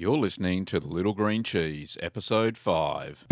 You're listening to The Little Green Cheese, Episode 5.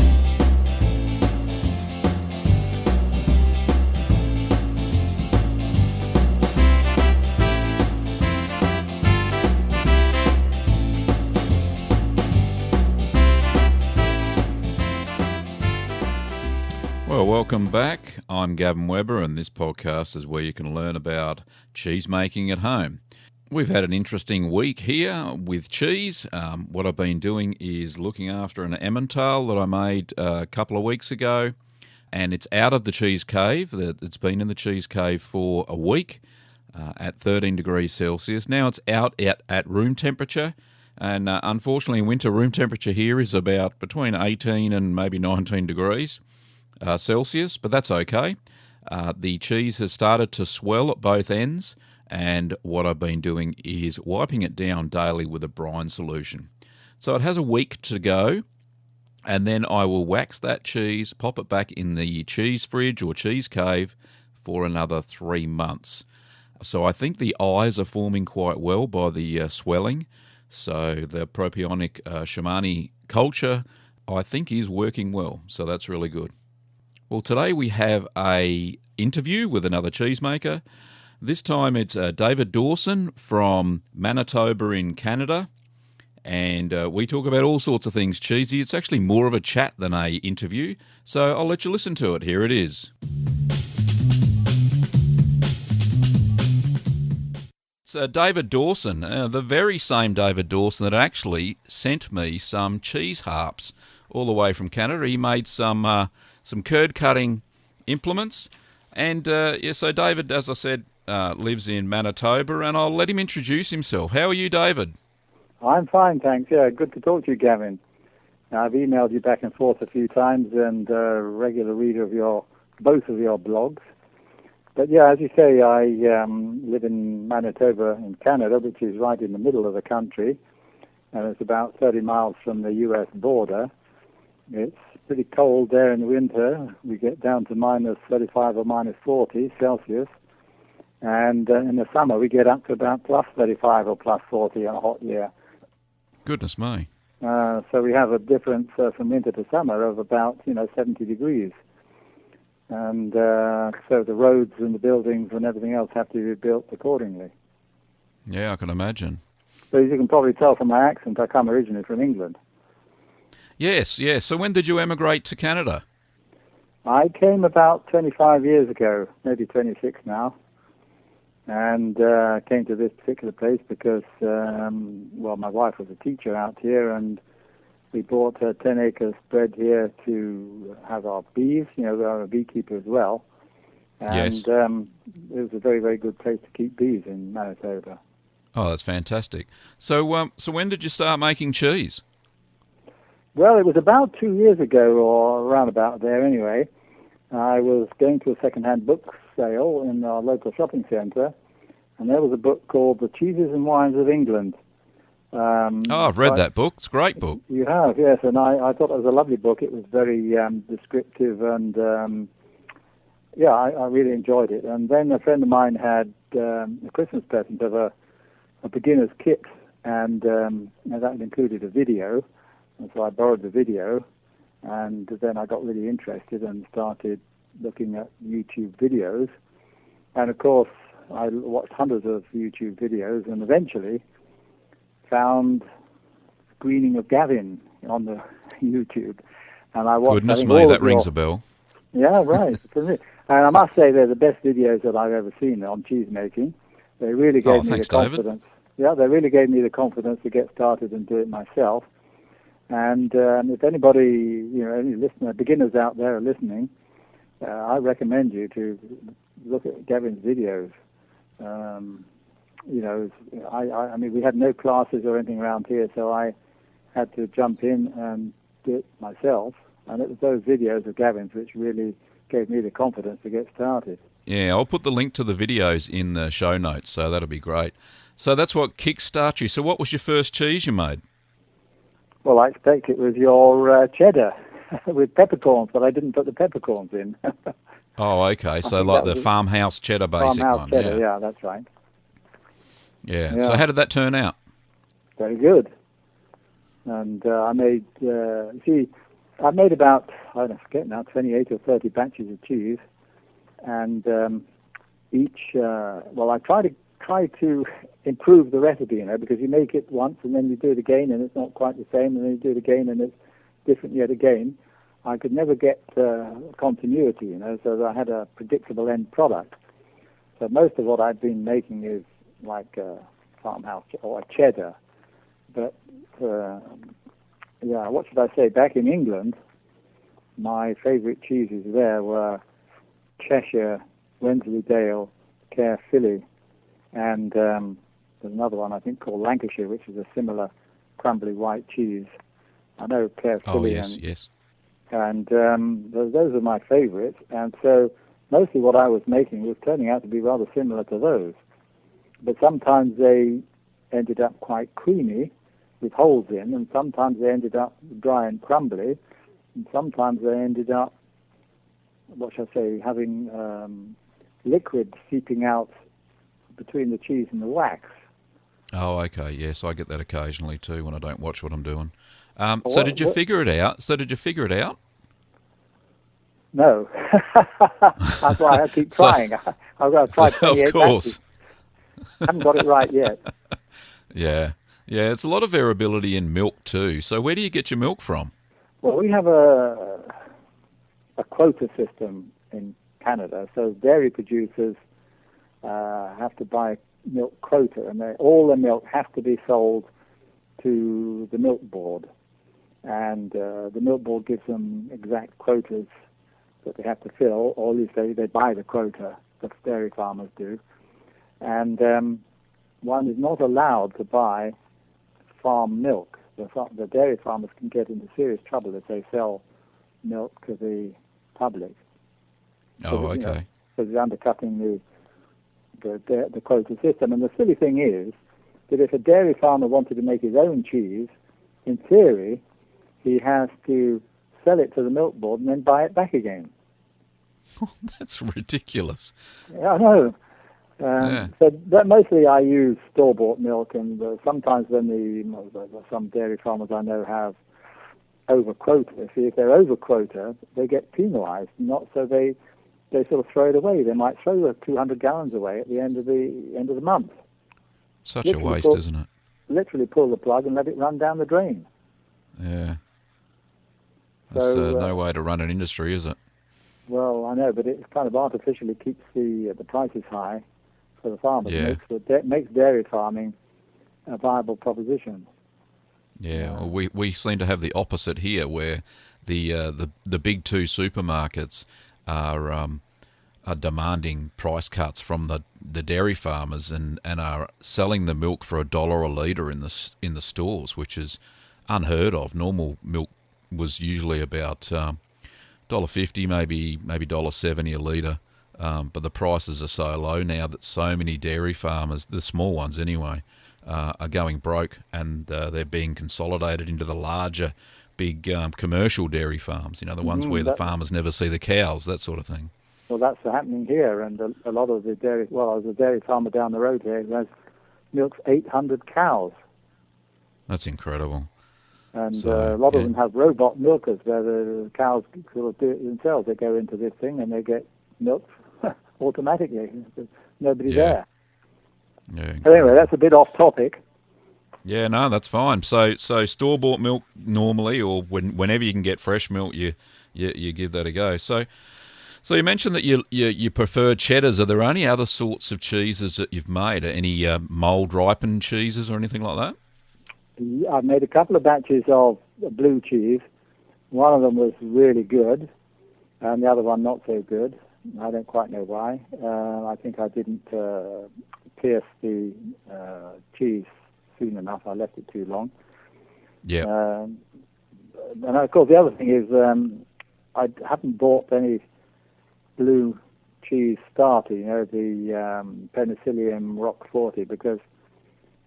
Well, welcome back. I'm Gavin Weber, and this podcast is where you can learn about cheese making at home. We've had an interesting week here with cheese. What I've been doing is looking after an Emmental that I made a couple of weeks ago, and it's out of the cheese cave. It's been in the cheese cave for a week at 13 degrees Celsius. Now it's out at room temperature, and unfortunately winter room temperature here is about between 18 and maybe 19 degrees Celsius, but that's okay. The cheese has started to swell at both ends, and what I've been doing is wiping it down daily with a brine solution. So it has a week to go, and then I will wax that cheese, pop it back in the cheese fridge or cheese cave for another 3 months. So I think the eyes are forming quite well by the swelling. So the propionic Shamani culture, I think, is working well. So that's really good. Well, today we have a interview with another cheesemaker. This time it's David Dawson from Manitoba in Canada, and we talk about all sorts of things cheesy. It's actually more of a chat than a interview, so I'll let you listen to it. Here it is. It's David Dawson, the very same David Dawson that actually sent me some cheese harps all the way from Canada. He made some curd cutting implements, and so David, as I said, lives in Manitoba, and I'll let him introduce himself. How are you, David? I'm fine, thanks. Yeah, good to talk to you, Gavin. I've emailed you back and forth a few times, and a regular reader of both of your blogs. But yeah, as you say, I live in Manitoba in Canada, which is right in the middle of the country, and it's about 30 miles from the U.S. border. It's pretty cold there in the winter. We get down to minus 35 or minus 40 Celsius. And in the summer, we get up to about plus 35 or plus 40 on a hot year. Goodness me. So we have a difference from winter to summer of about, 70 degrees. And so the roads and the buildings and everything else have to be built accordingly. Yeah, I can imagine. So as you can probably tell from my accent, I come originally from England. Yes. So when did you emigrate to Canada? I came about 25 years ago, maybe 26 now. And came to this particular place because, my wife was a teacher out here, and we bought 10 acres spread here to have our bees. We're a beekeeper as well. And yes. It was a very, very good place to keep bees in Manitoba. Oh, that's fantastic. So when did you start making cheese? Well, it was about 2 years ago, or around about there anyway. I was going to a second-hand book sale in our local shopping centre, and there was a book called The Cheeses and Wines of England. I've read that book. It's a great book. You have, yes, and I thought it was a lovely book. It was very descriptive, and I really enjoyed it. And then a friend of mine had a Christmas present of a beginner's kit, and that included a video, and so I borrowed the video. And then I got really interested and started looking at YouTube videos. And of course, I watched hundreds of YouTube videos and eventually found Screening of Gavin on the YouTube. And I watched. Goodness me, that rings a bell. Yeah, right. And I must say they're the best videos that I've ever seen on cheese making. They really gave me the confidence. David. Yeah, they really gave me the confidence to get started and do it myself. And if anybody, any listener, beginners out there are listening, I recommend you to look at Gavin's videos. I mean, we had no classes or anything around here, so I had to jump in and do it myself. And it was those videos of Gavin's which really gave me the confidence to get started. Yeah, I'll put the link to the videos in the show notes, so that'll be great. So that's what kickstarted you. So what was your first cheese you made? Well, I expect it was your cheddar with peppercorns, but I didn't put the peppercorns in. Oh, okay. So like the farmhouse cheddar basic farmhouse one. Cheddar, yeah, that's right. Yeah. So how did that turn out? Very good. And I made, I made about, I don't forget now, 28 or 30 batches of cheese. And each, I try to improve the recipe, because you make it once and then you do it again and it's not quite the same, and then you do it again and it's different yet again. I could never get continuity, so I had a predictable end product. So most of what I've been making is like a farmhouse or a cheddar. But, what should I say? Back in England, my favorite cheeses there were Cheshire, Wensleydale, Caerphilly, and there's another one I think called Lancashire, which is a similar crumbly white cheese. I know Caerphilly. Oh, yes. And those are my favorites. And so mostly what I was making was turning out to be rather similar to those. But sometimes they ended up quite creamy with holes in, and sometimes they ended up dry and crumbly, and sometimes they ended up, having liquid seeping out between the cheese and the wax. Oh, okay, yes, I get that occasionally too when I don't watch what I'm doing. So did you figure it out? No. That's why I keep trying. I've got to try 28 Of course. I haven't got it right yet. Yeah, it's a lot of variability in milk too. So where do you get your milk from? Well, we have a quota system in Canada, so dairy producers have to buy milk quota, and all the milk has to be sold to the milk board, and the milk board gives them exact quotas that they have to fill, or at least they buy the quota, the dairy farmers do, and one is not allowed to buy farm milk. The dairy farmers can get into serious trouble if they sell milk to the public. Oh, okay. Because it's undercutting the quota system. And the silly thing is that if a dairy farmer wanted to make his own cheese, in theory, he has to sell it to the milk board and then buy it back again. That's ridiculous. Yeah, I know. So mostly I use store-bought milk, and sometimes when some dairy farmers I know have over quota. If they're over quota, they get penalised. Not so they sort of throw it away. They might throw the 200 gallons away at the end of the month. Such a waste, isn't it? Literally pull the plug and let it run down the drain. Yeah. That's no way to run an industry, is it? Well, I know, but it kind of artificially keeps the prices high for the farmers. Yeah. It makes dairy farming a viable proposition. Yeah, well, we seem to have the opposite here, where the big two supermarkets are demanding price cuts from the dairy farmers and are selling the milk for $1 a litre in the stores, which is unheard of. Normal milk was usually about $1.50, maybe $1.70 a litre, but the prices are so low now that so many dairy farmers, the small ones anyway, are going broke, and they're being consolidated into the larger, big commercial dairy farms. The ones where the farmers never see the cows, that sort of thing. Well, that's happening here, and a lot of the dairy. Well, there's a dairy farmer down the road here who has milks 800 cows. That's incredible. And a lot of them have robot milkers where the cows sort of do it themselves. They go into this thing and they get milk automatically. Nobody's there. Yeah. But anyway, that's a bit off topic. Yeah, no, that's fine. So store-bought milk normally, or whenever you can get fresh milk, you give that a go. So you mentioned that you prefer cheddars. Are there any other sorts of cheeses that you've made? Any mould-ripened cheeses or anything like that? I've made a couple of batches of blue cheese. One of them was really good, and the other one not so good. I don't quite know why. I think I didn't pierce the cheese soon enough. I left it too long. Yeah. And of course, the other thing is I haven't bought any blue cheese starter, the Penicillium Rock 40, because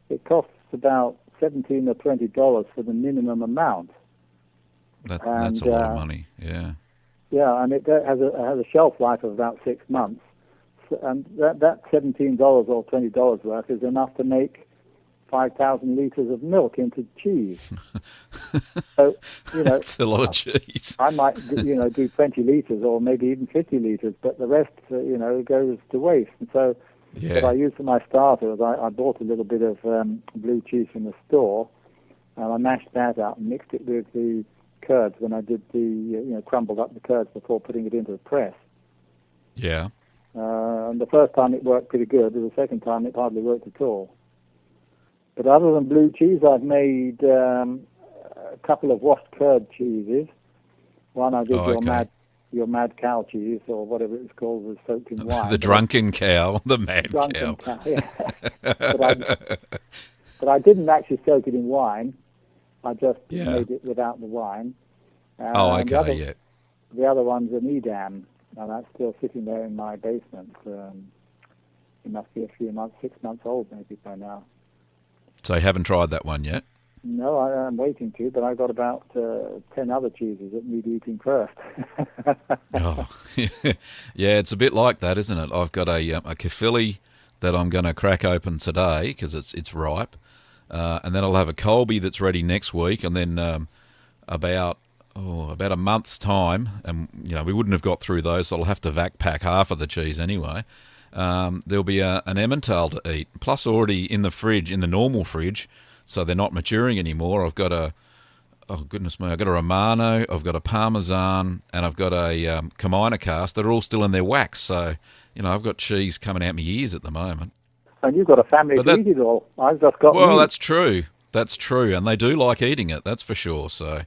it costs about $17 or $20 for the minimum amount. That's a lot of money. Yeah. Yeah, and it has a shelf life of about 6 months, and that $17 or $20 worth is enough to make 5,000 litres of milk into cheese. So, That's a lot of cheese. I might, do 20 litres or maybe even 50 litres, but the rest, goes to waste. And so what I used for my starter was I bought a little bit of blue cheese from the store, and I mashed that up and mixed it with the curds when I did the, crumbled up the curds before putting it into the press. Yeah. And the first time it worked pretty good. The second time it hardly worked at all. But other than blue cheese, I've made a couple of washed curd cheeses. One I did your mad cow cheese, or whatever it was called, was soaked in wine. The drunken cow, the mad drunken cow. Yeah. but I didn't actually soak it in wine. I just made it without the wine. The other one's an Edam, and that's still sitting there in my basement. It must be a few months, 6 months old maybe by now. So you haven't tried that one yet? No, I'm waiting to, but I've got about 10 other cheeses that need eating first. Yeah, it's a bit like that, isn't it? I've got a Caerphilly that I'm going to crack open today because it's ripe, and then I'll have a Colby that's ready next week, and then about a month's time, and we wouldn't have got through those, so I'll have to vac pack half of the cheese anyway. There'll be an Emmental to eat, plus already in the fridge, in the normal fridge, so they're not maturing anymore. I've got I've got a Romano, I've got a Parmesan, and I've got a Camembert cast that are all still in their wax. So, I've got cheese coming out my ears at the moment. And you've got a family to eat it all. I've just got meat. That's true. That's true, and they do like eating it, that's for sure. So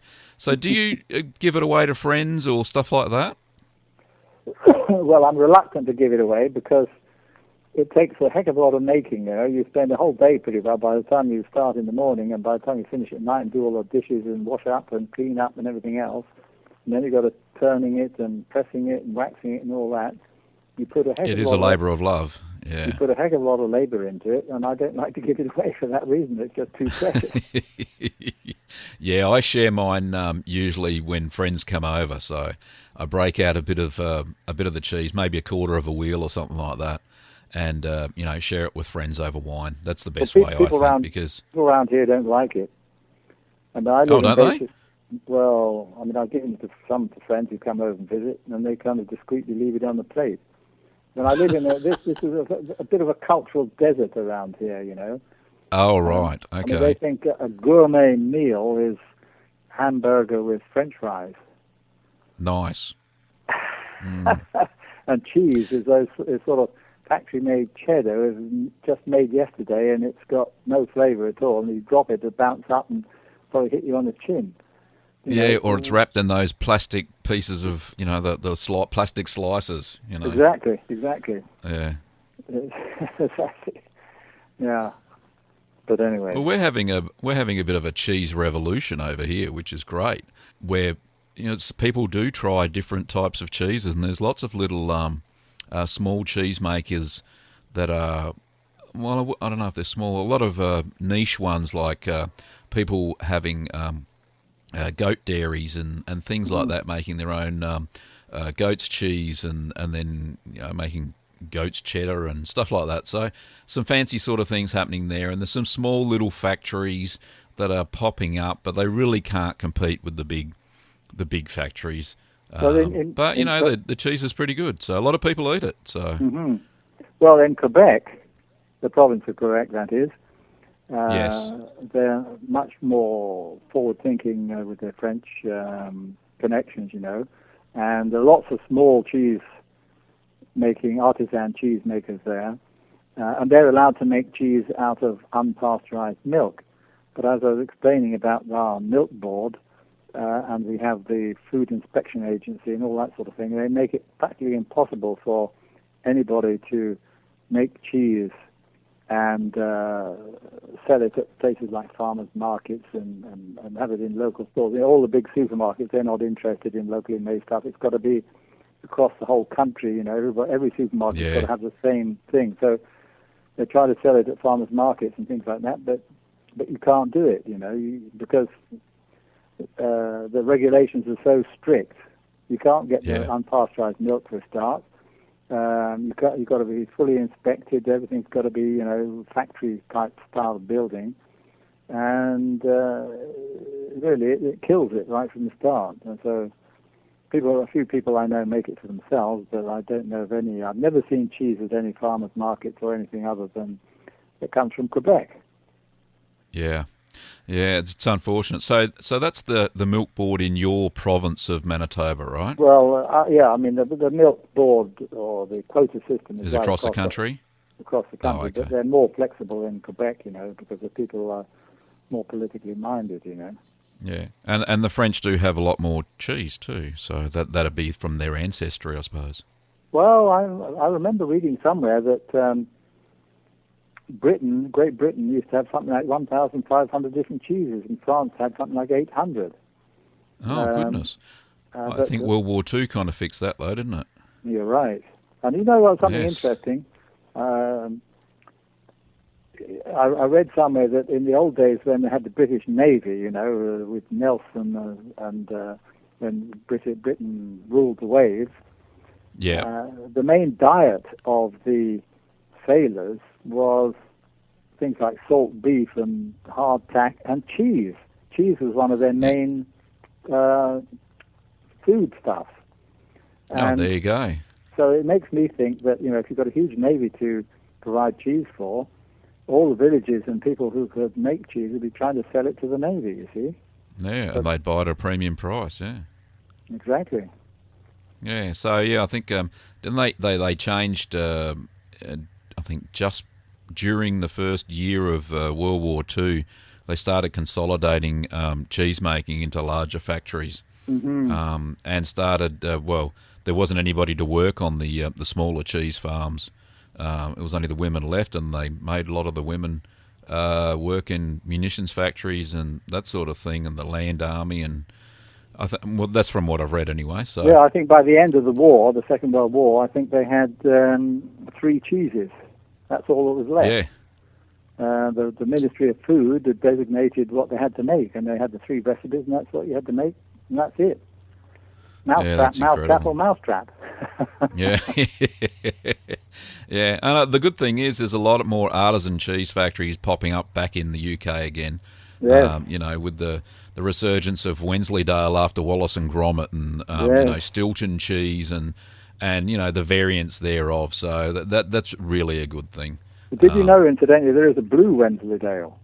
do you give it away to friends or stuff like that? Well, I'm reluctant to give it away because it takes a heck of a lot of making. You spend a whole day pretty well by the time you start in the morning, and by the time you finish at night and do all the dishes and wash up and clean up and everything else. And then you've got to turning it and pressing it and waxing it and all that. You put a heck of a lot. It is a labour of love. Yeah. You put a heck of a lot of labour into it, and I don't like to give it away for that reason. It's just too precious. Yeah, I share mine usually when friends come over. So I break out a bit of the cheese, maybe a quarter of a wheel or something like that, and share it with friends over wine. That's the best way, I think, because people around here don't like it. And I live don't they? Well, I've given it to some friends who come over and visit, and they kind of discreetly leave it on the plate. And I live in this is a bit of a cultural desert around here, Oh, right. Okay. They think a gourmet meal is hamburger with French fries. Nice. And cheese is sort of factory-made cheddar, is just made yesterday, and it's got no flavour at all. And you drop it, it'll bounce up and probably hit you on the chin. Or it's wrapped in those plastic pieces of, the plastic slices, Exactly. Yeah. Exactly. Yeah. But anyway. Well, we're having a bit of a cheese revolution over here, which is great. Where people do try different types of cheeses, and there's lots of little small cheese makers that are, well, I don't know if they're small. A lot of niche ones like people having goat dairies and things like that, making their own goat's cheese and then making goat's cheddar and stuff like that. So some fancy sort of things happening there, and there's some small little factories that are popping up, but they really can't compete with the big factories. But the cheese is pretty good, so a lot of people eat it. So well, in Quebec, the province of Quebec, that is. Yes. They're much more forward-thinking with their French connections, and there are lots of small artisan cheese makers there, and they're allowed to make cheese out of unpasteurized milk. But as I was explaining about our milk board, and we have the Food Inspection Agency and all that sort of thing, they make it practically impossible for anybody to make cheese and sell it at places like farmers markets and have it in local stores. All the big supermarkets, they're not interested in locally made stuff. It's got to be across the whole country, every supermarket's got to have the same thing. So they try to sell it at farmers markets and things like that, but you can't do it, because the regulations are so strict. You can't get the unpasteurized milk for a start. You've got to be fully inspected. Everything's got to be, factory type style building, and really it kills it right from the start. And so, a few people I know make it for themselves, but I don't know of any. I've never seen cheese at any farmers markets or anything other than it comes from Quebec. Yeah. Yeah, it's unfortunate. So that's the milk board in your province of Manitoba, right? Well, I mean, the milk board or the quota system is right across the country? Across the country, Oh, okay. but they're more flexible in Quebec, because the people are more politically minded, Yeah, and the French do have a lot more cheese too, so that'd be from their ancestry, I suppose. Well, I remember reading somewhere that Great Britain used to have something like 1,500 different cheeses, and France had something like 800. Oh, goodness. I think World War II kind of fixed that, though, didn't it? You're right. And you know what, something Yes. interesting? I read somewhere that in the old days when they had the British Navy, with Nelson and when Britain ruled the waves, the main diet of the sailors was things like salt beef and hardtack and cheese. Cheese was one of their main food stuff. Oh, there you go. So it makes me think that, if you've got a huge navy to provide cheese for, all the villages and people who could make cheese would be trying to sell it to the navy, you see. Yeah, and they'd buy it at a premium price, yeah. Exactly. Yeah, so, I think, didn't they changed, I think just during the first year of World War II, they started consolidating cheese making into larger factories, and started. There wasn't anybody to work on the smaller cheese farms. It was only the women left, and they made a lot of the women work in munitions factories and that sort of thing, and the land army. And that's from what I've read anyway. So yeah, I think by the end of the war, the Second World War, I think they had 3 cheeses. That's all that was left. Yeah. The Ministry of Food had designated what they had to make, and they had the 3 recipes, and that's what you had to make, and that's it. Mousetrap or mousetrap. Yeah. Yeah. And the good thing is there's a lot more artisan cheese factories popping up back in the UK again. Yes. With the resurgence of Wensleydale after Wallace and Gromit, and Stilton cheese and the variants thereof. So that's really a good thing. But did you know, incidentally, there is a blue Wensleydale?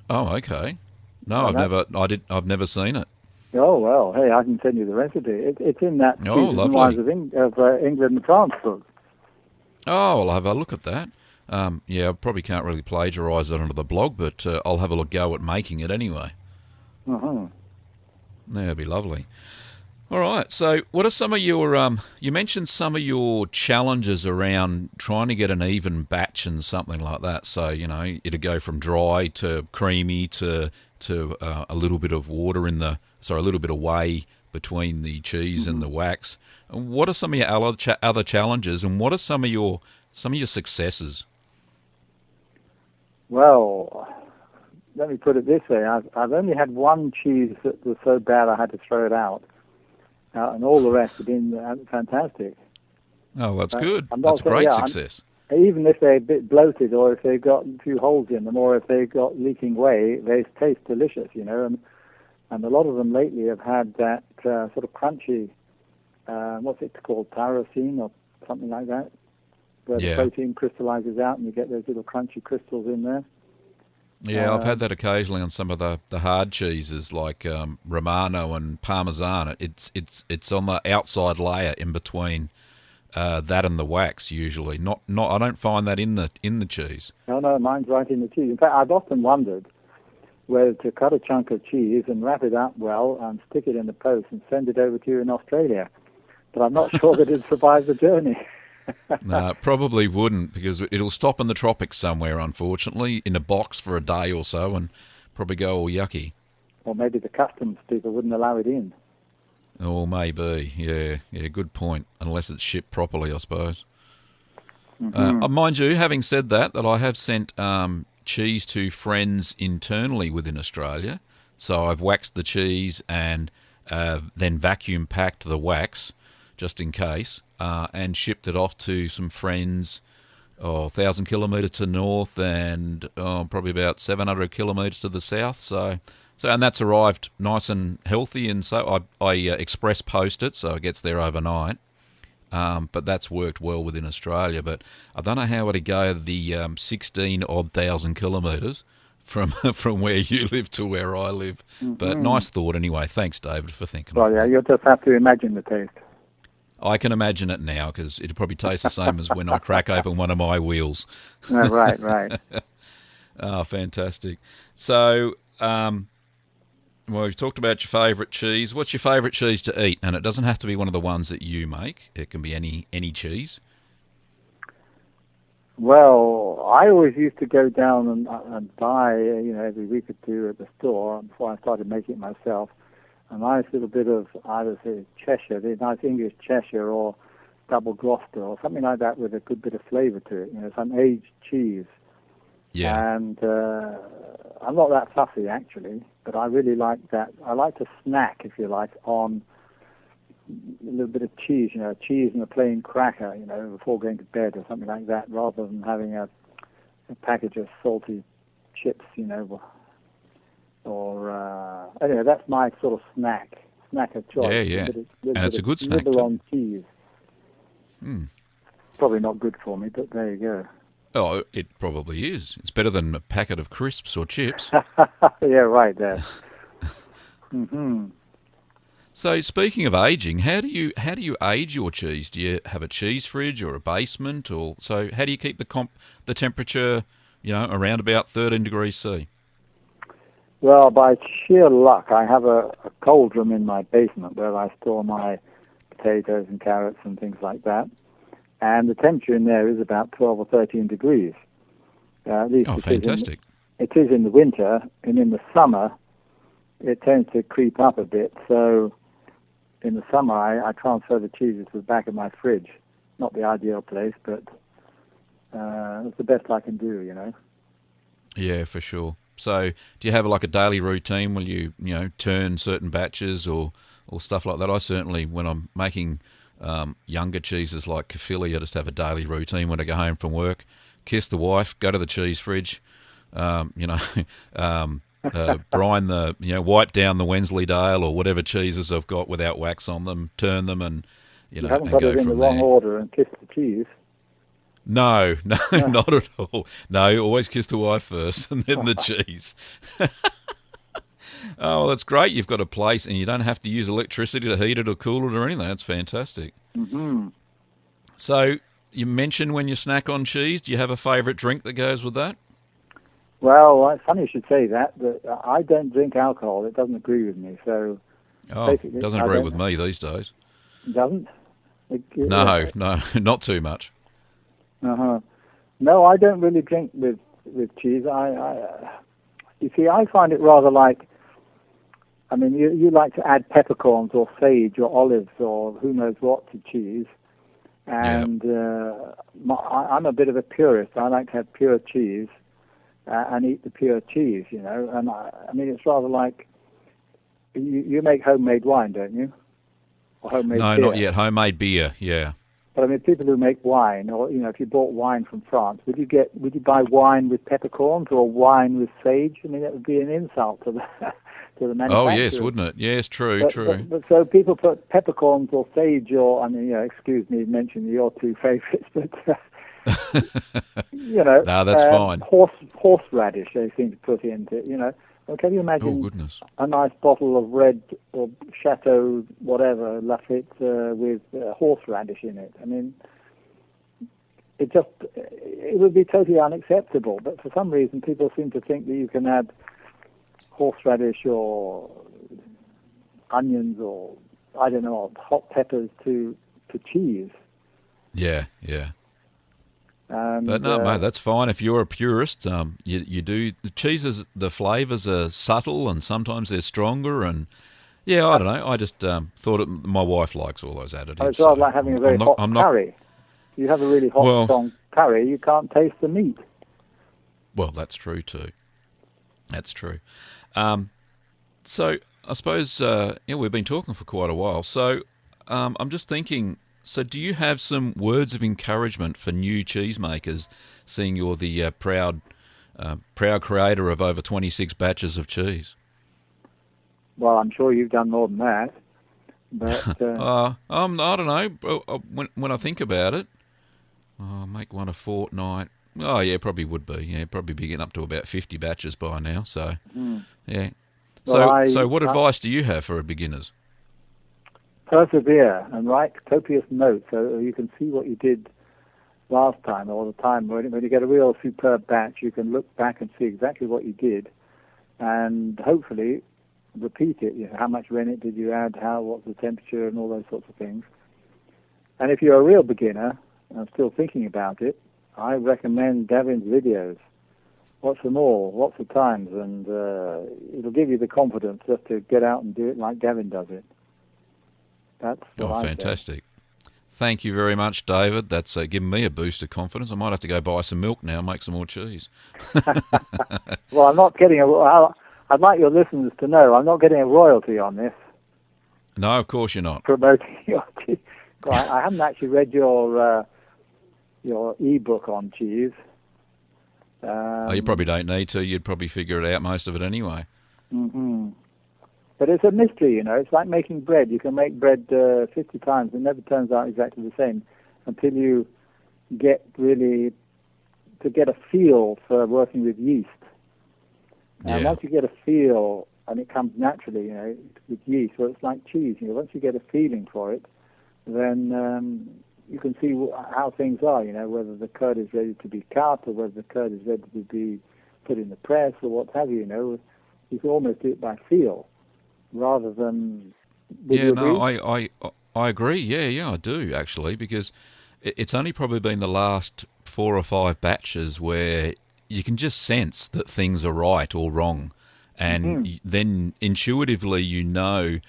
Oh, okay. No, I've never seen it. Oh well, hey, I can send you the recipe. It's in that Oh, lovely. of England and France book. Oh, I'll have a look at that. I probably can't really plagiarise it onto the blog, but I'll have a go at making it anyway. Uh-huh. That'd be lovely. All right, so what are some of your, you mentioned some of your challenges around trying to get an even batch and something like that. So, it'd go from dry to creamy to a little bit of water a little bit of whey between the cheese and the wax. What are some of your other challenges, and what are some of your successes? Well, let me put it this way: I've only had one cheese that was so bad I had to throw it out, and all the rest have been fantastic. Oh, that's good. That's a great success. Even if they're a bit bloated, or if they've got a few holes in them, or if they've got leaking whey, they taste delicious, And a lot of them lately have had that sort of crunchy, what's it called, tyrosine or something like that, where the protein crystallizes out and you get those little crunchy crystals in there. Yeah, I've had that occasionally on some of the hard cheeses like Romano and Parmesan. It's on the outside layer in between that and the wax usually. Not I don't find that in the cheese. No, mine's right in the cheese. In fact, I've often wondered whether to cut a chunk of cheese and wrap it up well and stick it in the post and send it over to you in Australia. But I'm not sure that it'd survive the journey. No, it probably wouldn't, because it'll stop in the tropics somewhere, unfortunately, in a box for a day or so and probably go all yucky. Or maybe the customs people wouldn't allow it in. Oh, maybe. Yeah, good point. Unless it's shipped properly, I suppose. Mm-hmm. Mind you, having said that I have sent cheese to friends internally within Australia. So I've waxed the cheese and then vacuum packed the wax just in case. and shipped it off to some friends, 1,000 kilometres to north and probably about 700 kilometres to the south. So and that's arrived nice and healthy, and so I express post it, so it gets there overnight. But that's worked well within Australia. But I don't know how it'd go the 16,000 kilometres from where you live to where I live. Mm-hmm. But nice thought anyway. Thanks, David, for thinking. Well, yeah, you'll just have to imagine the taste. I can imagine it now, because it'd probably taste the same as when I crack open one of my wheels. Oh, right. Oh, fantastic. So, well, we've talked about your favourite cheese. What's your favourite cheese to eat? And it doesn't have to be one of the ones that you make. It can be any cheese. Well, I always used to go down and buy, every week or two at the store before I started making it myself. A nice little bit of either say Cheshire, the nice English Cheshire, or double Gloucester, or something like that with a good bit of flavour to it. Some aged cheese. Yeah. And I'm not that fussy actually, but I really like that. I like to snack, if you like, on a little bit of cheese. Cheese and a plain cracker, before going to bed or something like that, rather than having a package of salty chips, Or anyway, that's my sort of snack of choice. Yeah. And it's a good snack. Nibble on cheese. Probably not good for me, but there you go. Oh, it probably is. It's better than a packet of crisps or chips. Yeah, right there. Mm-hmm. So, speaking of aging, how do you age your cheese? Do you have a cheese fridge or a basement, or so? How do you keep the temperature, around about 13 degrees C? Well, by sheer luck, I have a cold room in my basement where I store my potatoes and carrots and things like that. And the temperature in there is about 12 or 13 degrees. At least fantastic. It is in the winter, and in the summer, it tends to creep up a bit. So in the summer, I transfer the cheeses to the back of my fridge. Not the ideal place, but it's the best I can do, Yeah, for sure. So do you have like a daily routine? Will you, turn certain batches or stuff like that? I certainly, when I'm making younger cheeses like Caerphilly, I just have a daily routine when I go home from work. Kiss the wife, go to the cheese fridge, brine wipe down the Wensleydale or whatever cheeses I've got without wax on them, turn them and, you haven't got it in the wrong order and kiss the cheese. No, not at all. No, always kiss the wife first and then the cheese. Oh, well, that's great. You've got a place and you don't have to use electricity to heat it or cool it or anything. That's fantastic. Mm-hmm. So you mentioned when you snack on cheese, do you have a favourite drink that goes with that? Well, it's funny you should say that, but I don't drink alcohol. It doesn't agree with me. So it doesn't agree with me these days. It doesn't? No, not too much. Uh-huh. No, I don't really drink with cheese. You see, I find it rather like, you like to add peppercorns or sage or olives or who knows what to cheese. And I'm a bit of a purist. I like to have pure cheese and eat the pure cheese, And it's rather like, you make homemade wine, don't you? Or homemade beer. Not yet. Homemade beer, yeah. But people who make wine, or if you bought wine from France, would you buy wine with peppercorns or wine with sage? That would be an insult to the manufacturer. Oh yes, wouldn't it? Yes, true. But so people put peppercorns or sage, or excuse me, mention your two favourites, but no, that's fine. Horseradish they seem to put into it. Can you imagine a nice bottle of red or Chateau, whatever, Lafite with horseradish in it? It would be totally unacceptable. But for some reason, people seem to think that you can add horseradish or onions or, I don't know, hot peppers to cheese. Yeah. But no, mate, that's fine. If you're a purist, you do the cheeses. The flavours are subtle, and sometimes they're stronger. And I don't know. I just thought my wife likes all those additives. It's rather like having a very hot curry. You have a really hot, strong curry, you can't taste the meat. Well, that's true too. That's true. So I suppose we've been talking for quite a while. So I'm just thinking, So do you have some words of encouragement for new cheesemakers, seeing you're the proud creator of over 26 batches of cheese? Well, I'm sure you've done more than that. But I don't know. When I think about it, make one a fortnight. Oh, yeah, probably would be. Yeah, probably be getting up to about 50 batches by now. So, yeah. Well, So what advice do you have for beginners? Persevere and write copious notes so you can see what you did last time or the time. When you get a real superb batch, you can look back and see exactly what you did and hopefully repeat it. You know, how much rennet did you add, what's the temperature, and all those sorts of things. And if you're a real beginner, and I'm still thinking about it, I recommend Gavin's videos. Watch them all, watch the times, and it'll give you the confidence just to get out and do it like Gavin does it. That's what I fantastic. Thank you very much, David. That's given me a boost of confidence. I might have to go buy some milk now and make some more cheese. Well, I'm not getting I'd like your listeners to know I'm not getting a royalty on this. No, of course you're not. Promoting your cheese. I haven't actually read your e-book on cheese. You probably don't need to. You'd probably figure it out, most of it anyway. Mm-hmm. But it's a mystery, you know. It's like making bread. You can make bread 50 times. It never turns out exactly the same until you get a feel for working with yeast. And once you get a feel, and it comes naturally, you know, with yeast, well, it's like cheese. You know, once you get a feeling for it, then you can see how things are, you know, whether the curd is ready to be cut or whether the curd is ready to be put in the press or what have you, you know. You can almost do it by feel rather than... I agree. Yeah, I do, actually, because it's only probably been the last 4 or 5 batches where you can just sense that things are right or wrong. And then intuitively you know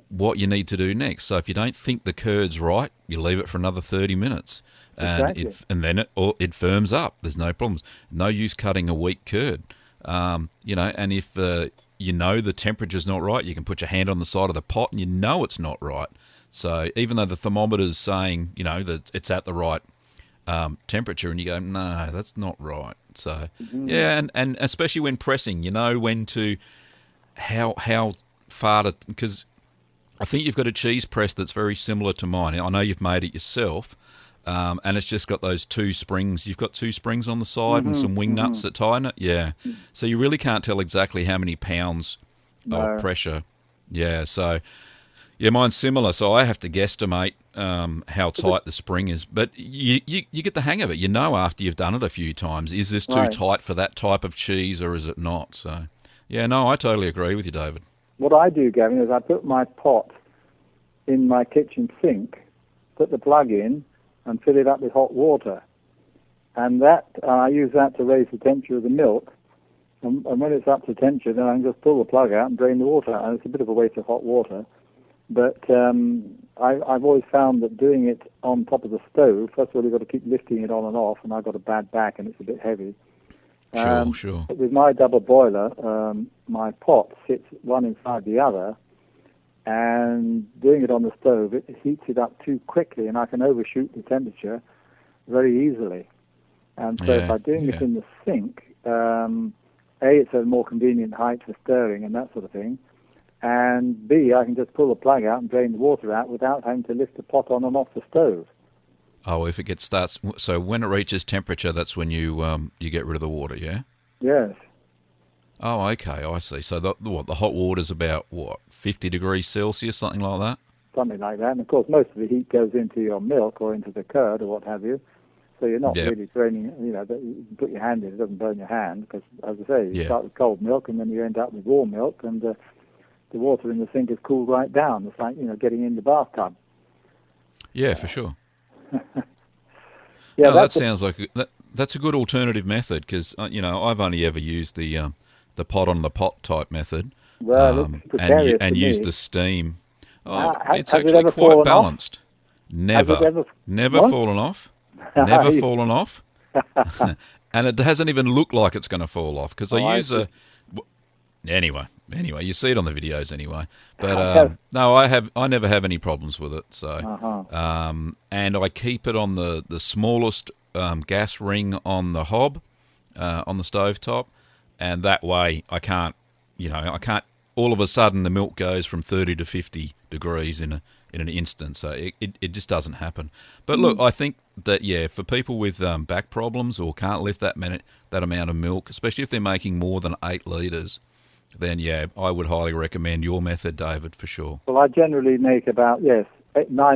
what you need to do next. So if you don't think the curd's right, you leave it for another 30 minutes. And then it firms up. There's no problems. No use cutting a weak curd. And if you know the temperature's not right, you can put your hand on the side of the pot and you know it's not right. So even though the thermometer's saying, you know, that it's at the right temperature, and you go, no, that's not right. So, and especially when pressing, you know when to, how far to, because I think you've got a cheese press that's very similar to mine. I know you've made it yourself, and it's just got those 2 springs. You've got 2 springs on the side and some wing nuts that tighten it. Yeah. So you really can't tell exactly how many pounds of pressure. Yeah. So, yeah, mine's similar. So I have to guesstimate how tight the spring is. But you get the hang of it. You know after you've done it a few times, is this too tight for that type of cheese or is it not? So, yeah, no, I totally agree with you, David. What I do, Gavin, is I put my pot in my kitchen sink, put the plug in, and fill it up with hot water. And that I use that to raise the temperature of the milk. And when it's up to temperature, then I can just pull the plug out and drain the water. And it's a bit of a waste of hot water. But I've always found that doing it on top of the stove, first of all, you've got to keep lifting it on and off, and I've got a bad back and it's a bit heavy. Sure. But with my double boiler, my pot sits one inside the other, and doing it on the stove, it heats it up too quickly, and I can overshoot the temperature very easily. And so by doing it in the sink, it's a more convenient height for stirring and that sort of thing, and B, I can just pull the plug out and drain the water out without having to lift the pot on and off the stove. Oh, if it starts, so when it reaches temperature, that's when you get rid of the water, yeah? Yes. Oh, okay, I see. So the hot water's about, 50 degrees Celsius, something like that? Something like that. And, of course, most of the heat goes into your milk or into the curd or what have you. So you're not really draining, you can put your hand in, it doesn't burn your hand, because, as I say, you start with cold milk and then you end up with warm milk, and the water in the sink is cooled right down. It's like, getting in the bathtub. Yeah, for sure. That sounds like that's a good alternative method, because I've only ever used the pot on the pot type method, and used the steam. It's actually quite balanced. Never fallen off. Never fallen off, and it hasn't even looked like it's going to fall off, because I use Anyway, you see it on the videos anyway. But no, I never have any problems with it. So, and I keep it on the smallest gas ring on the hob, on the stovetop, and that way I can't all of a sudden the milk goes from 30 to 50 degrees in an instant. So it just doesn't happen. But look, I think that for people with back problems or can't lift that amount of milk, especially if they're making more than 8 litres, then I would highly recommend your method, David, for sure. Well, I generally make about 9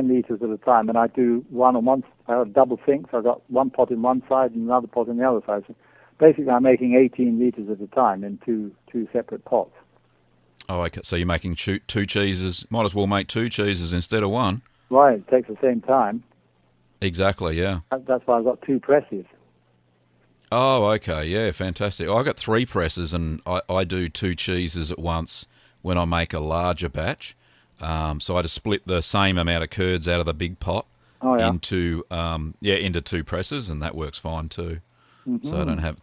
litres at a time, and I do one on one. I have a double sink, so I've got one pot in one side and another pot in the other side. So basically, I'm making 18 litres at a time in two separate pots. Oh, okay. So you're making 2 cheeses. Might as well make 2 cheeses instead of 1. Right. It takes the same time. Exactly. Yeah. That's why I've got 2 presses. Oh, okay. Yeah, fantastic. I've got 3 presses, and I do 2 cheeses at once when I make a larger batch. So I just split the same amount of curds out of the big pot into 2 presses, and that works fine too. Mm-hmm.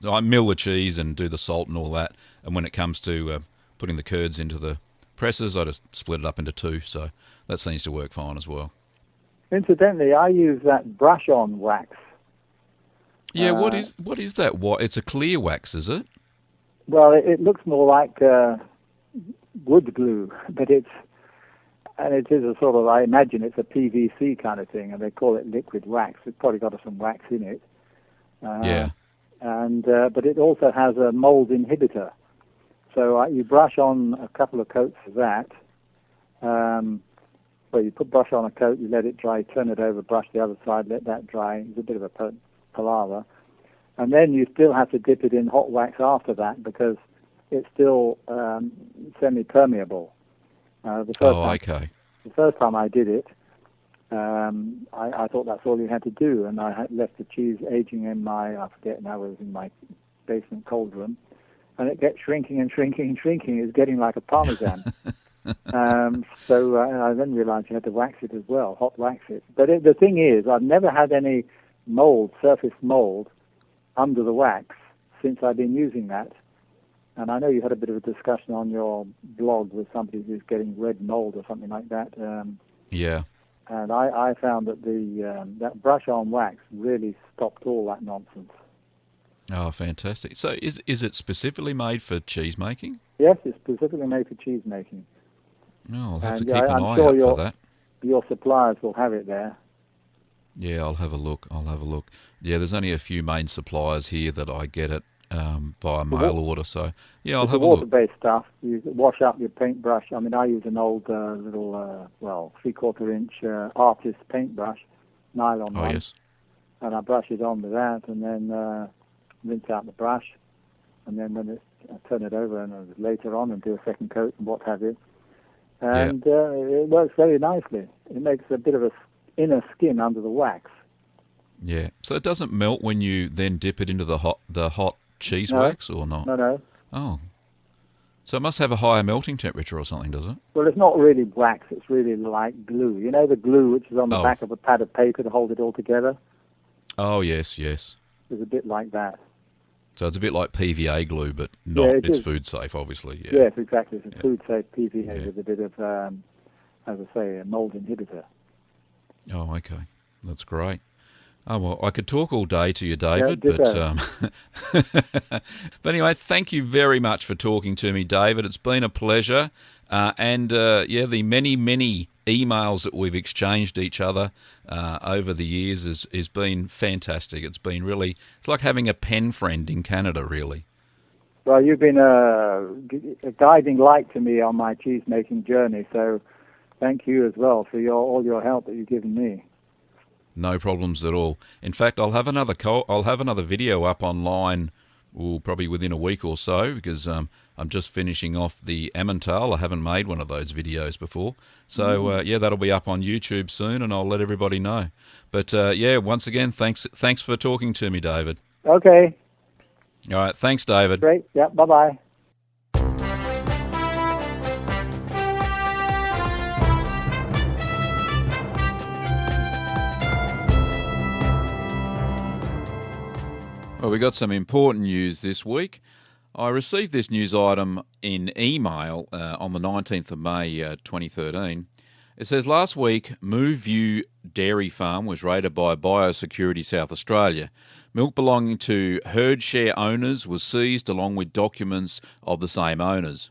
So I mill the cheese and do the salt and all that, and when it comes to putting the curds into the presses, I just split it up into 2. So that seems to work fine as well. Incidentally, I use that brush-on wax. Yeah, what is that? What? It's a clear wax, is it? Well, it looks more like wood glue, but it is a sort of, I imagine it's a PVC kind of thing, and they call it liquid wax. It's probably got some wax in it. But it also has a mold inhibitor. So you brush on a couple of coats of that. You brush on a coat, you let it dry, turn it over, brush the other side, let that dry. It's a bit of a palaver. And then you still have to dip it in hot wax after that because it's still semi-permeable. The first time I did it, I thought that's all you had to do, and I had left the cheese aging in I forget now, it was in my basement cold room, and it kept shrinking and shrinking and shrinking. It was getting like a parmesan. So I then realized you had to wax it as well, hot wax it. But the thing is, I've never had any surface mold, under the wax since I've been using that. And I know you had a bit of a discussion on your blog with somebody who's getting red mold or something like that. And I found that that brush-on wax really stopped all that nonsense. Oh, fantastic. So is it specifically made for cheese making? Yes, it's specifically made for cheese making. Oh, I'll have to keep an eye out for that. Your suppliers will have it there. Yeah, I'll have a look. Yeah, there's only a few main suppliers here that I get it via mail order. So, yeah, I'll have a look. Water-based stuff. You wash up your paintbrush. I mean, I use an old little, 3/4-inch artist paintbrush, nylon one. Yes. And I brush it on with that, and then rinse out the brush. And then I turn it over and later on and do a second coat and what have you. And it works very nicely. It makes a bit of a inner skin under the wax. Yeah. So it doesn't melt when you then dip it into the hot cheese wax, or not? No. Oh. So it must have a higher melting temperature or something, does it? Well, it's not really wax. It's really like glue. You know the glue which is on the back of a pad of paper to hold it all together? Oh, yes. It's a bit like that. So it's a bit like PVA glue, but not. It's food safe, obviously. Yeah. Yes, exactly. It's a food safe PVA with a bit of, as I say, a mold inhibitor. Oh, okay. That's great. Oh, well, I could talk all day to you, David, but anyway, thank you very much for talking to me, David. It's been a pleasure. The many, many emails that we've exchanged each other over the years has been fantastic. It's like having a pen friend in Canada, really. Well, you've been a guiding light to me on my cheese-making journey, so thank you as well for all your help that you've given me. No problems at all. In fact, I'll have another video up online, probably within a week or so, because I'm just finishing off the Emmental. I haven't made one of those videos before. So, that'll be up on YouTube soon, and I'll let everybody know. But, once again, thanks for talking to me, David. Okay. All right, thanks, David. Great. Yeah, bye-bye. Well, we got some important news this week. I received this news item in email on the 19th of May 2013. It says, last week, Moo View Dairy Farm was raided by Biosecurity South Australia. Milk belonging to herd share owners was seized along with documents of the same owners.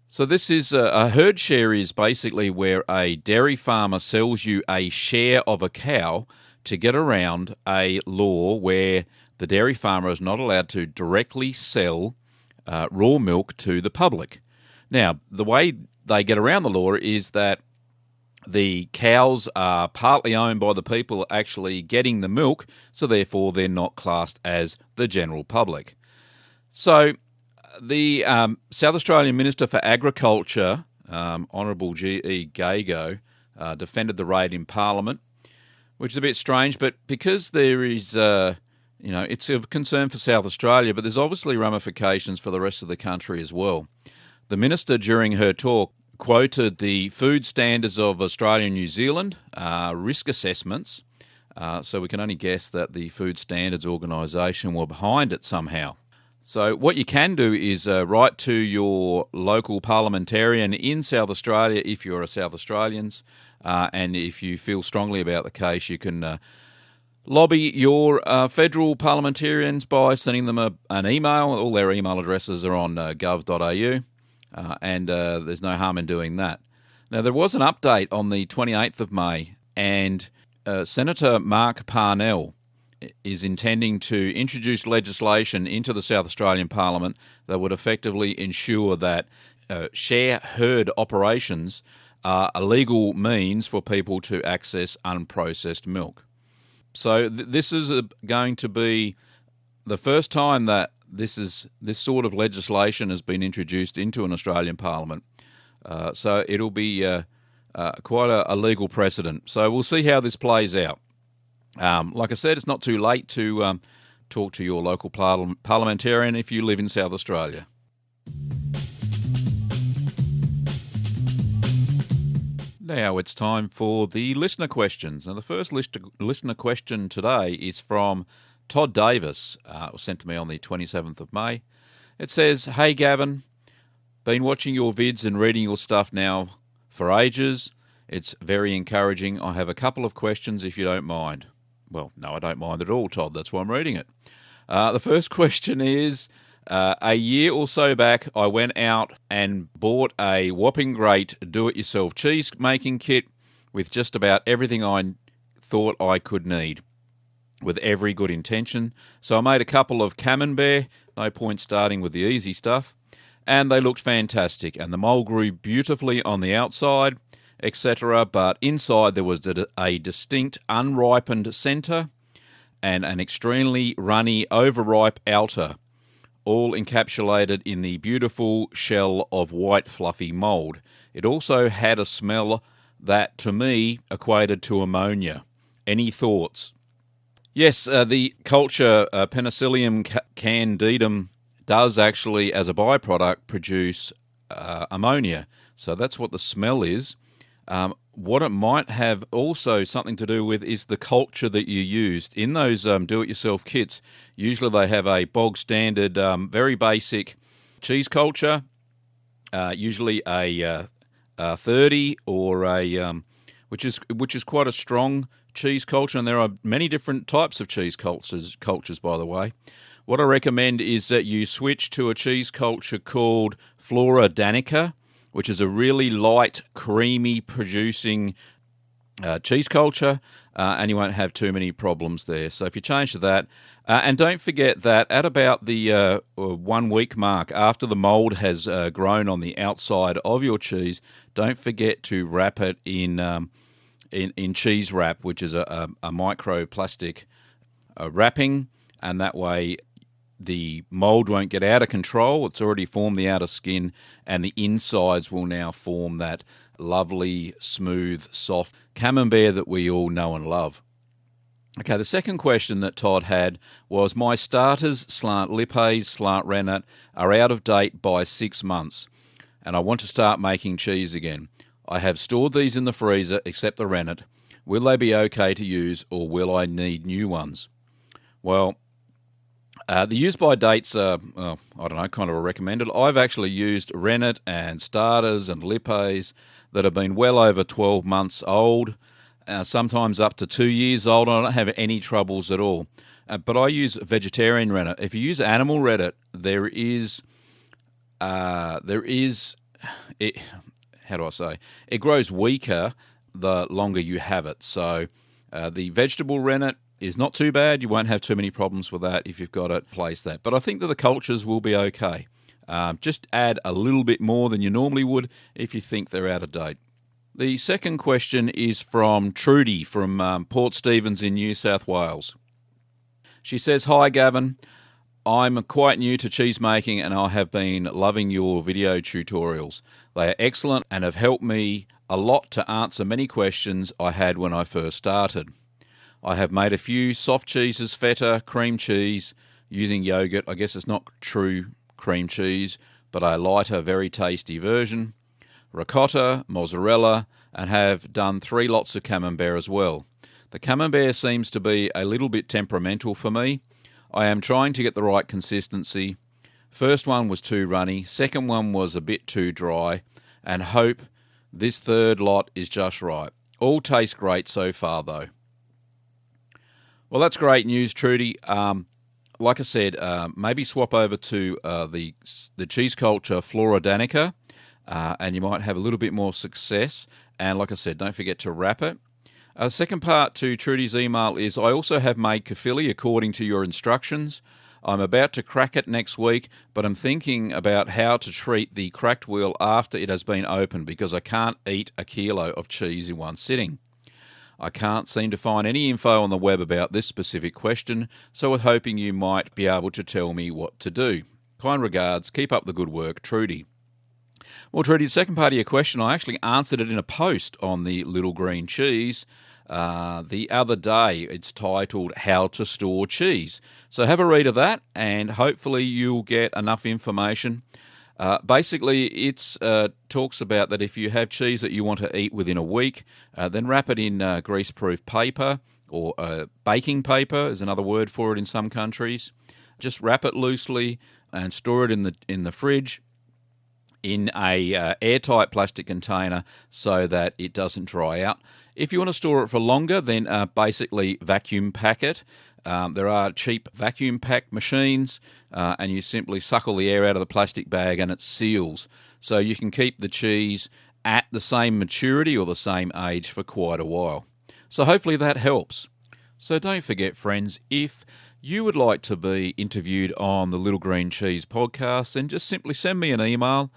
So this is a herd share is basically where a dairy farmer sells you a share of a cow to get around a law where the dairy farmer is not allowed to directly sell raw milk to the public. Now, the way they get around the law is that the cows are partly owned by the people actually getting the milk, so therefore they're not classed as the general public. So the South Australian Minister for Agriculture, Honourable G.E. Gago, defended the raid in Parliament, which is a bit strange, but because there is, it's of concern for South Australia, but there's obviously ramifications for the rest of the country as well. The Minister, during her talk, quoted the food standards of Australia and New Zealand, risk assessments, so we can only guess that the Food Standards Organisation were behind it somehow. So what you can do is write to your local parliamentarian in South Australia if you're a South Australians, and if you feel strongly about the case, you can lobby your federal parliamentarians by sending them an email. All their email addresses are on gov.au. And there's no harm in doing that. Now, there was an update on the 28th of May, and Senator Mark Parnell is intending to introduce legislation into the South Australian Parliament that would effectively ensure that share herd operations are a legal means for people to access unprocessed milk. So this is going to be the first time that this sort of legislation has been introduced into an Australian Parliament. So it'll be quite a legal precedent. So we'll see how this plays out. Like I said, it's not too late to talk to your local parliamentarian if you live in South Australia. Now it's time for the listener questions. Now the first listener question today is from Todd Davis. It was sent to me on the 27th of May. It says, "Hey Gavin, been watching your vids and reading your stuff now for ages. It's very encouraging. I have a couple of questions if you don't mind." Well, no, I don't mind at all, Todd. That's why I'm reading it. The first question is, a year or so back, I went out and bought a whopping great do-it-yourself cheese-making kit with just about everything I thought I could need, with every good intention. So I made a couple of Camembert, no point starting with the easy stuff, and they looked fantastic, and the mould grew beautifully on the outside, etc., but inside there was a distinct unripened centre and an extremely runny, overripe outer, all encapsulated in the beautiful shell of white fluffy mould. It also had a smell that, to me, equated to ammonia. Any thoughts? Yes, the culture Penicillium candidum does actually, as a byproduct, produce ammonia. So that's what the smell is. What it might have also something to do with is the culture that you used. In those do-it-yourself kits, usually they have a bog-standard, very basic cheese culture, usually a 30 or a which is quite a strong cheese culture, and there are many different types of cheese cultures, by the way. What I recommend is that you switch to a cheese culture called Flora Danica, which is a really light, creamy producing cheese culture, and you won't have too many problems there. So if you change to that, and don't forget that at about the 1 week mark, after the mould has grown on the outside of your cheese, don't forget to wrap it in cheese wrap, which is a microplastic wrapping, and that way the mould won't get out of control. It's already formed the outer skin, and the insides will now form that lovely, smooth, soft camembert that we all know and love. Okay, the second question that Todd had was, my starters, slant Lippes, slant rennet, are out of date by 6 months, and I want to start making cheese again. I have stored these in the freezer, except the rennet. Will they be okay to use, or will I need new ones? Well, The use-by dates are, I don't know, kind of recommended. I've actually used rennet and starters and lipes that have been well over 12 months old, sometimes up to 2 years old. I don't have any troubles at all. But I use vegetarian rennet. If you use animal rennet, there is, how do I say? It grows weaker the longer you have it. So the vegetable rennet is not too bad. You won't have too many problems with that if you've got it placed that. But I think that the cultures will be okay. Just add a little bit more than you normally would if you think they're out of date. The second question is from Trudy from Port Stephens in New South Wales. She says, "Hi Gavin, I'm quite new to cheesemaking and I have been loving your video tutorials. They are excellent and have helped me a lot to answer many questions I had when I first started. I have made a few soft cheeses, feta, cream cheese, using yogurt. I guess it's not true cream cheese, but a lighter, very tasty version. Ricotta, mozzarella, and have done 3 lots of Camembert as well. The Camembert seems to be a little bit temperamental for me. I am trying to get the right consistency. First one was too runny, second one was a bit too dry, and hope this third lot is just right. All taste great so far though." Well, that's great news, Trudy. Like I said, maybe swap over to the cheese culture Flora Danica, and you might have a little bit more success. And like I said, don't forget to wrap it. Second part to Trudy's email is, I also have made kefili according to your instructions. I'm about to crack it next week, but I'm thinking about how to treat the cracked wheel after it has been opened because I can't eat a kilo of cheese in one sitting. I can't seem to find any info on the web about this specific question, so I was hoping you might be able to tell me what to do. Kind regards, keep up the good work, Trudy. Well, Trudy, the second part of your question, I actually answered it in a post on the Little Green Cheese the other day. It's titled How to Store Cheese. So have a read of that and hopefully you'll get enough information. Basically, it talks about that if you have cheese that you want to eat within a week, then wrap it in grease-proof paper, or baking paper is another word for it in some countries. Just wrap it loosely and store it in the fridge in a airtight plastic container so that it doesn't dry out. If you want to store it for longer, then basically vacuum pack it. There are cheap vacuum pack machines, and you simply suck all the air out of the plastic bag and it seals. So you can keep the cheese at the same maturity or the same age for quite a while. So hopefully that helps. So don't forget, friends, if you would like to be interviewed on the Little Green Cheese podcast, then just simply send me an email,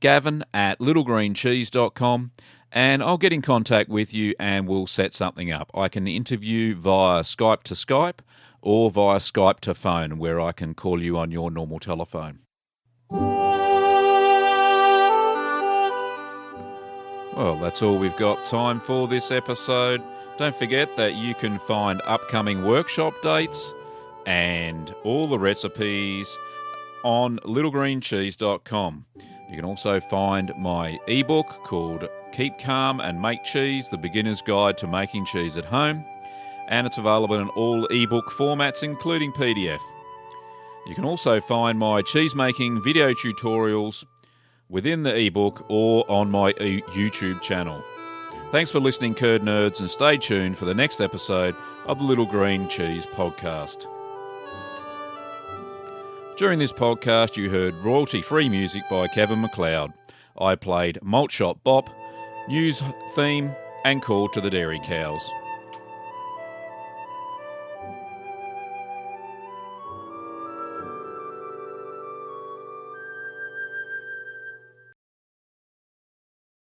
gavin@littlegreencheese.com, and I'll get in contact with you and we'll set something up. I can interview via Skype to Skype or via Skype to phone, where I can call you on your normal telephone. Well, that's all we've got time for this episode. Don't forget that you can find upcoming workshop dates and all the recipes on littlegreencheese.com. You can also find my ebook called Keep Calm and Make Cheese, The Beginner's Guide to Making Cheese at Home, and it's available in all ebook formats, including PDF. You can also find my cheesemaking video tutorials within the ebook or on my YouTube channel. Thanks for listening, Curd Nerds, and stay tuned for the next episode of the Little Green Cheese podcast. During this podcast, you heard royalty-free music by Kevin MacLeod. I played Malt Shop Bop, News Theme, and Call to the Dairy Cows.